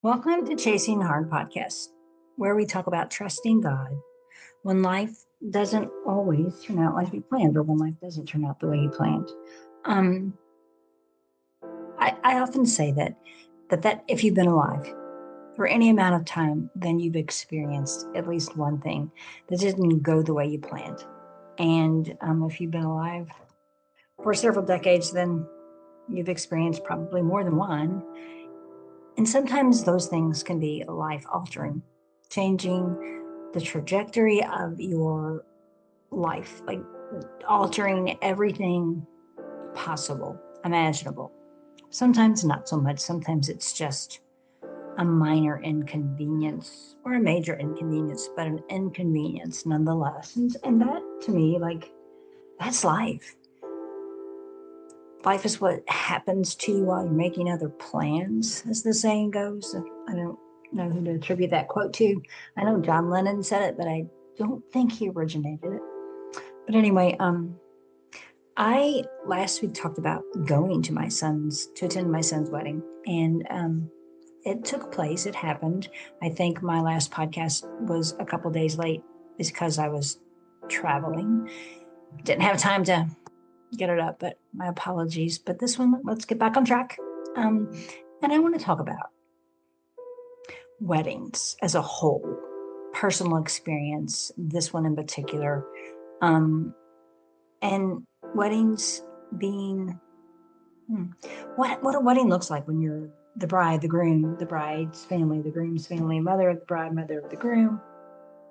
Welcome to Chasing Hard Podcast, where we talk about trusting God when life doesn't always turn out like we planned, or when life doesn't turn out the way you planned. Um, I often say that if you've been alive for any amount of time, then you've experienced at least one thing that didn't go the way you planned. And if you've been alive for several decades, then you've experienced probably more than one. And sometimes those things can be life altering, changing the trajectory of your life, like altering everything possible, imaginable. Sometimes not so much. Sometimes it's just a minor inconvenience or a major inconvenience, but an inconvenience nonetheless. And that to me, that's life. Life is what happens to you while you're making other plans, as the saying goes. I don't know who to attribute that quote to. I know John Lennon said it, but I don't think he originated it. But anyway, I last week talked about going to attend my son's wedding, and it took place. It happened. I think my last podcast was a couple days late because I was traveling. Didn't have time to get it up, but my apologies. But this one, let's get back on track. And I want to talk about weddings as a whole, personal experience, this one in particular, and weddings being what a wedding looks like when you're the bride, the groom, the bride's family, the groom's family, mother of the bride, mother of the groom,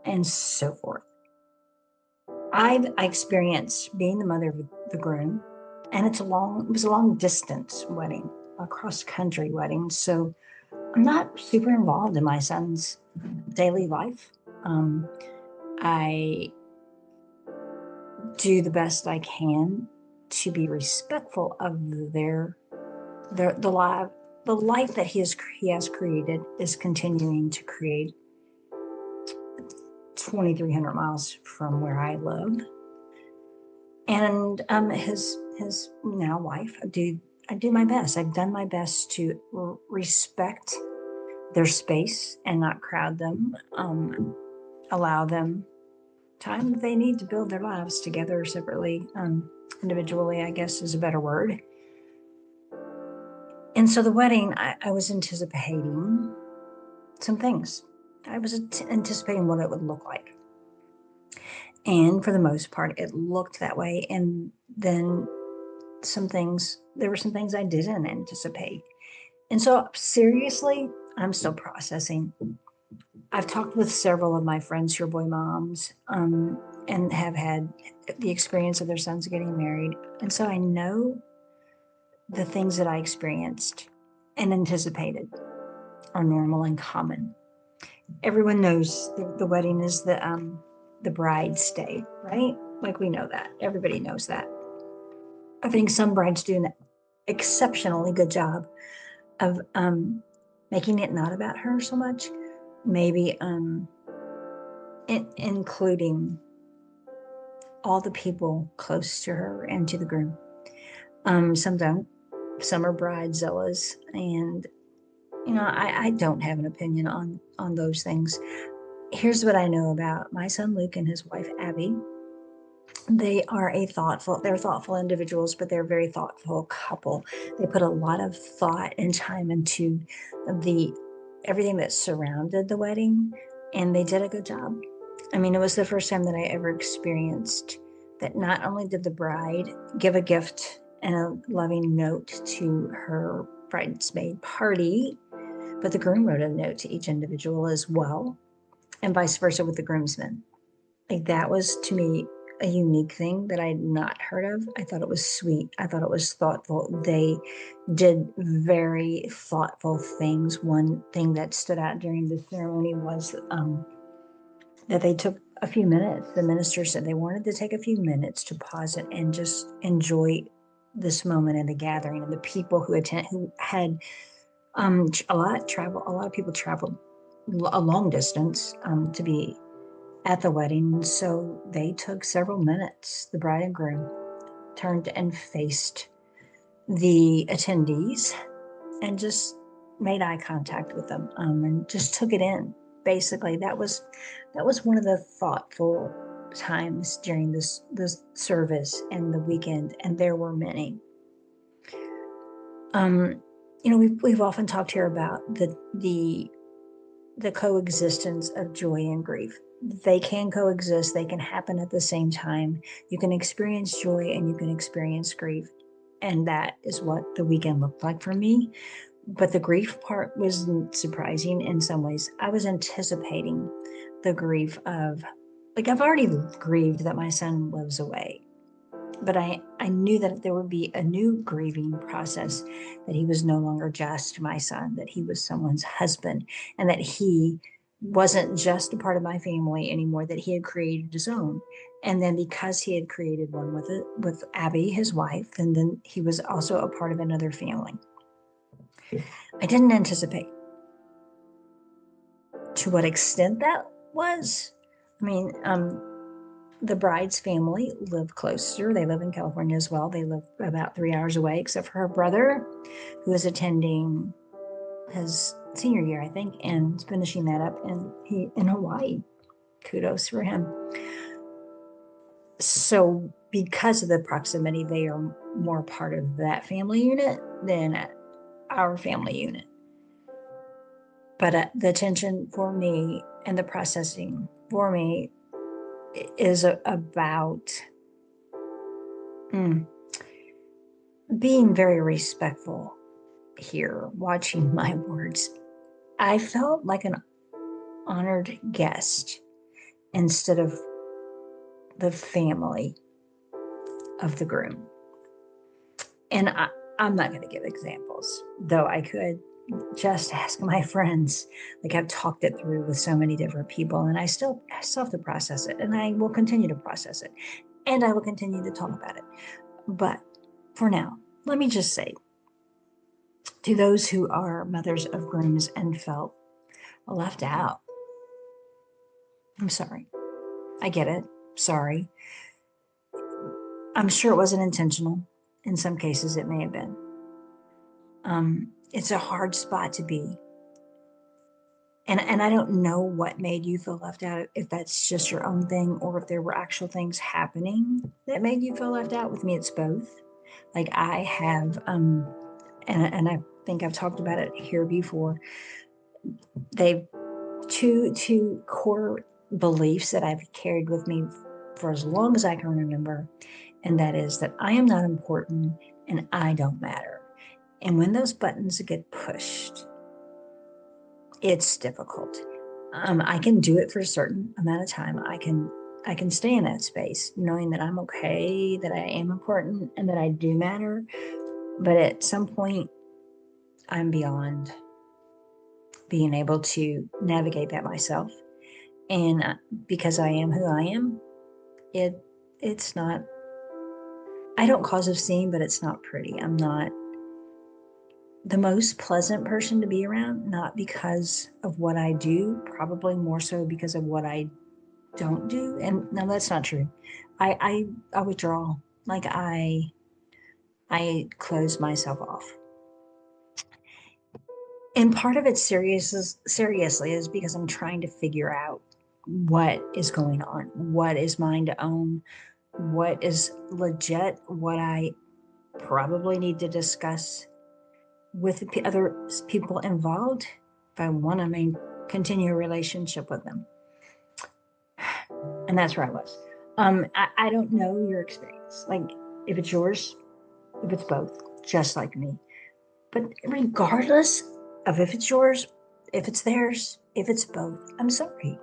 and so forth. I experienced being the mother of the groom, and it was a long distance wedding, a cross country wedding. So I'm not super involved in my son's daily life. I do the best I can to be respectful of the life that he has created, is continuing to create 2,300 miles from where I live, and his now wife. I do my best. I've done my best to respect their space and not crowd them. Allow them time that they need to build their lives together separately, individually, I guess is a better word. And so the wedding, I was anticipating some things. I was anticipating what it would look like. And for the most part, it looked that way. And then there were some things I didn't anticipate. And so seriously, I'm still processing. I've talked with several of my friends who are boy moms, and have had the experience of their sons getting married. And so I know the things that I experienced and anticipated are normal and common. Everyone knows the wedding is the bride's day, right? Like, we know that. Everybody knows that. I think some brides do an exceptionally good job of making it not about her so much. Maybe including all the people close to her and to the groom. Some don't. Some are bridezillas, and I don't have an opinion on those things. Here's what I know about my son Luke and his wife Abby. They're thoughtful individuals, but they're a very thoughtful couple. They put a lot of thought and time into everything that surrounded the wedding, and they did a good job. I mean, it was the first time that I ever experienced that not only did the bride give a gift and a loving note to her bridesmaid party, but the groom wrote a note to each individual as well, and vice versa with the groomsmen. Like, that was, to me, a unique thing that I had not heard of. I thought it was sweet. I thought it was thoughtful. They did very thoughtful things. One thing that stood out during the ceremony was that they took a few minutes. The minister said they wanted to take a few minutes to pause it and just enjoy this moment in the gathering, and the people who had a lot of people traveled a long distance to be at the wedding. So they took several minutes. The bride and groom turned and faced the attendees and just made eye contact with them, and just took it in. Basically, that was one of the thoughtful times during this service and the weekend, and there were many. Um, we've often talked here about the coexistence of joy and grief. They can coexist, they can happen at the same time. You can experience joy and you can experience grief. And that is what the weekend looked like for me. But the grief part was surprising in some ways. I was anticipating the grief of, like, I've already grieved that my son lives away, but I knew that there would be a new grieving process, that he was no longer just my son, that he was someone's husband, and that he wasn't just a part of my family anymore, that he had created his own. And then because he had created one with Abby, his wife, and then he was also a part of another family. I didn't anticipate to what extent that was. I mean, the bride's family lived closer. They live in California as well. They live about 3 hours away, except for her brother, who is attending his senior year, I think, and finishing that up in Hawaii. Kudos for him. So because of the proximity, they are more part of that family unit than our family unit. But the tension for me and the processing for me is about being very respectful here, watching my words. I felt like an honored guest instead of the family of the groom. And I'm not going to give examples, though I could just ask my friends. Like, I've talked it through with so many different people, and I still have to process it, and I will continue to process it, and I will continue to talk about it. But for now, let me just say, to those who are mothers of grooms and felt left out, I'm sorry. I get it. Sorry. I'm sure it wasn't intentional. In some cases, it may have been. It's a hard spot to be. And I don't know what made you feel left out, if that's just your own thing or if there were actual things happening that made you feel left out. With me, it's both. Like, I have, and I think I've talked about it here before. They've two core beliefs that I've carried with me for as long as I can remember, and that is that I am not important and I don't matter. And when those buttons get pushed, it's difficult. I can do it for a certain amount of time. I can stay in that space knowing that I'm okay, that I am important, and that I do matter. But at some point, I'm beyond being able to navigate that myself. And because I am who I am, it's not, I don't cause a scene, but it's not pretty. I'm not the most pleasant person to be around, not because of what I do, probably more so because of what I don't do. And no, that's not true. I withdraw. Like, I close myself off. And part of it seriously is because I'm trying to figure out what is going on, what is mine to own, what is legit, what I probably need to discuss with the other people involved if I want to continue a relationship with them. And that's where I was. I don't know your experience, like, if it's yours, if it's both, just like me. But regardless of if it's yours, if it's theirs, if it's both, I'm sorry.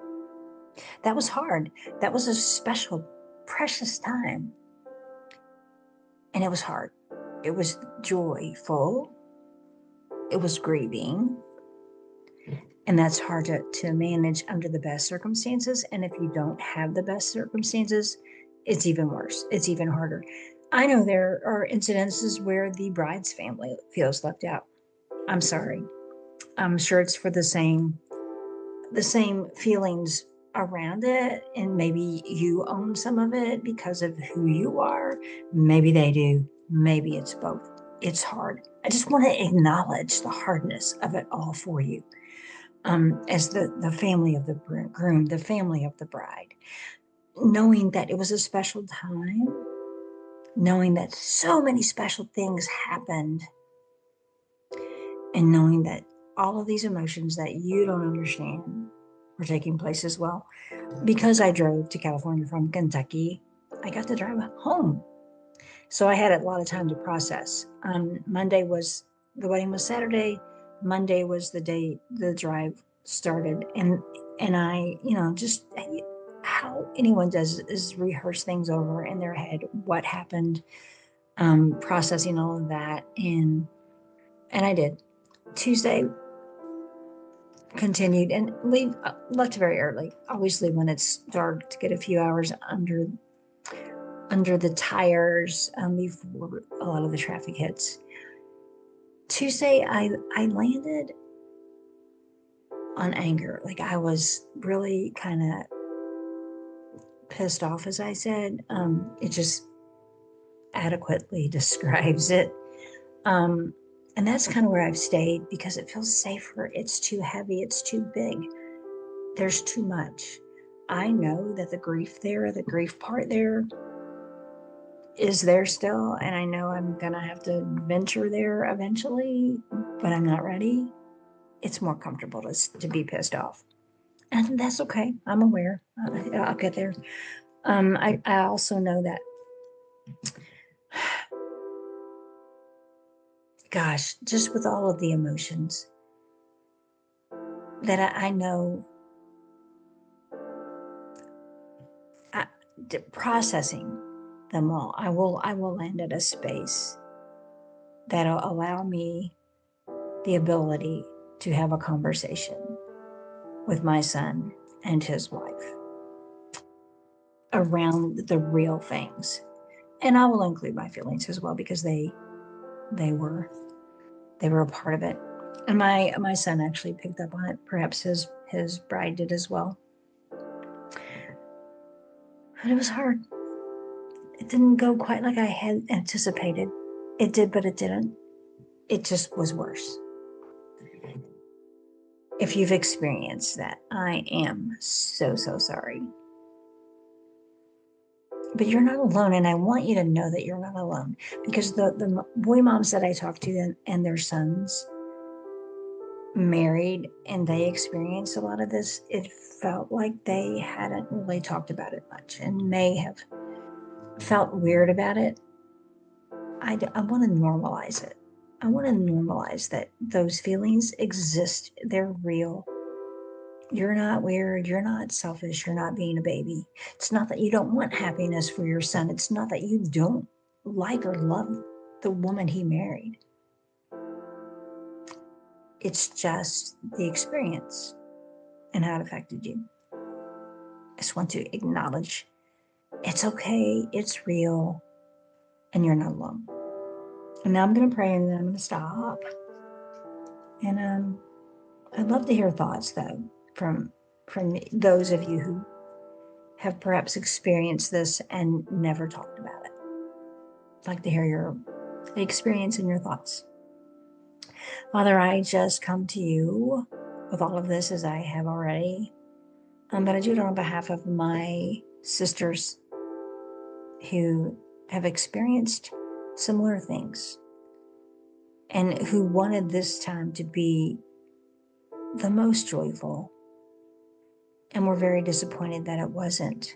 That was hard. That was a special, precious time. And it was hard. It was joyful. It was grieving. And that's hard to manage under the best circumstances. And if you don't have the best circumstances, it's even worse. It's even harder. I know there are incidences where the bride's family feels left out. I'm sorry. I'm sure it's for the same feelings around it, and maybe you own some of it because of who you are. Maybe they do. Maybe it's both. it's hard. I just want to acknowledge the hardness of it all for you, as the family of the groom, the family of the bride, knowing that it was a special time, knowing that so many special things happened, and knowing that all of these emotions that you don't understand were taking place as well. Because I drove to California from Kentucky, I got to drive home. So I had a lot of time to process. Monday was, the wedding was Saturday. Monday was the day the drive started. And I, just how anyone does is rehearse things over in their head, what happened, processing all of that. And I did. Tuesday continued and left very early. Always leave when it's dark to get a few hours under the tires, before a lot of the traffic hits. Tuesday, I landed on anger. Like, I was really kind of pissed off, as I said. It just adequately describes it. And that's kind of where I've stayed because it feels safer. It's too heavy. It's too big. There's too much. I know that the grief part there is there still, and I know I'm gonna have to venture there eventually, but I'm not ready. It's more comfortable to be pissed off, and that's okay. I'm aware. I'll get there. I also know that, gosh, just with all of the emotions that I know, I, processing them all, I will land at a space that'll allow me the ability to have a conversation with my son and his wife around the real things. And I will include my feelings as well because they were a part of it. And my son actually picked up on it. Perhaps his bride did as well. But it was hard. It didn't go quite like I had anticipated. It did, but it didn't. It just was worse. If you've experienced that, I am so sorry. But you're not alone, and I want you to know that you're not alone, because the boy moms that I talked to and their sons married and they experienced a lot of this, it felt like they hadn't really talked about it much and may have felt weird about it. I want to normalize it. I want to normalize that those feelings exist. They're real. You're not weird. You're not selfish. You're not being a baby. It's not that you don't want happiness for your son. It's not that you don't like or love the woman he married. It's just the experience and how it affected you. I just want to acknowledge it's okay. It's real. And you're not alone. And now I'm going to pray and then I'm going to stop. And I'd love to hear thoughts, though, from those of you who have perhaps experienced this and never talked about it. I'd like to hear your experience and your thoughts. Father, I just come to you with all of this as I have already. But I do it on behalf of my sisters who have experienced similar things and who wanted this time to be the most joyful, and were very disappointed that it wasn't.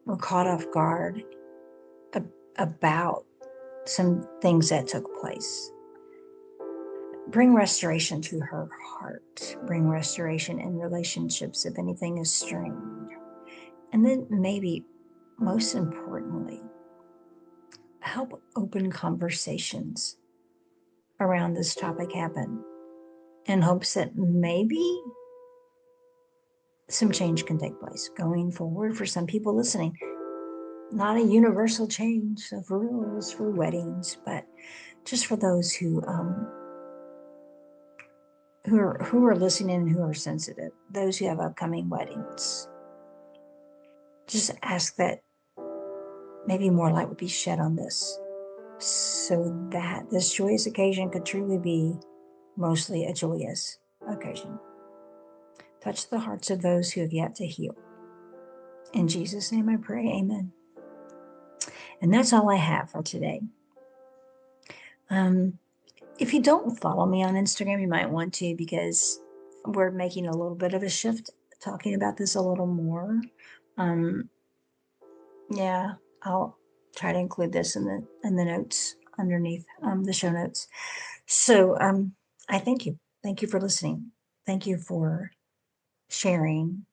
We're caught off guard about some things that took place. Bring restoration to her heart. Bring restoration in relationships if anything is strained. And then maybe, most importantly, help open conversations around this topic happen in hopes that maybe some change can take place going forward for some people listening. Not a universal change of rules for weddings, but just for those who are listening and who are sensitive, those who have upcoming weddings. Just ask that maybe more light would be shed on this so that this joyous occasion could truly be mostly a joyous occasion. Touch the hearts of those who have yet to heal. In Jesus' name I pray, amen. And that's all I have for today. If you don't follow me on Instagram, you might want to, because we're making a little bit of a shift, talking about this a little more. Yeah, I'll try to include this in the notes underneath the show notes. So I thank you. Thank you for listening. Thank you for sharing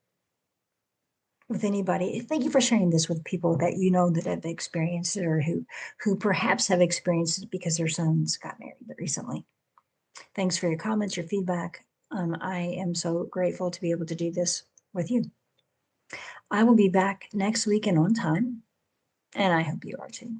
with anybody. Thank you for sharing this with people that you know that have experienced it, or who perhaps have experienced it because their sons got married recently. Thanks for your comments, your feedback. I am so grateful to be able to do this with you. I will be back next week and on time, and I hope you are too.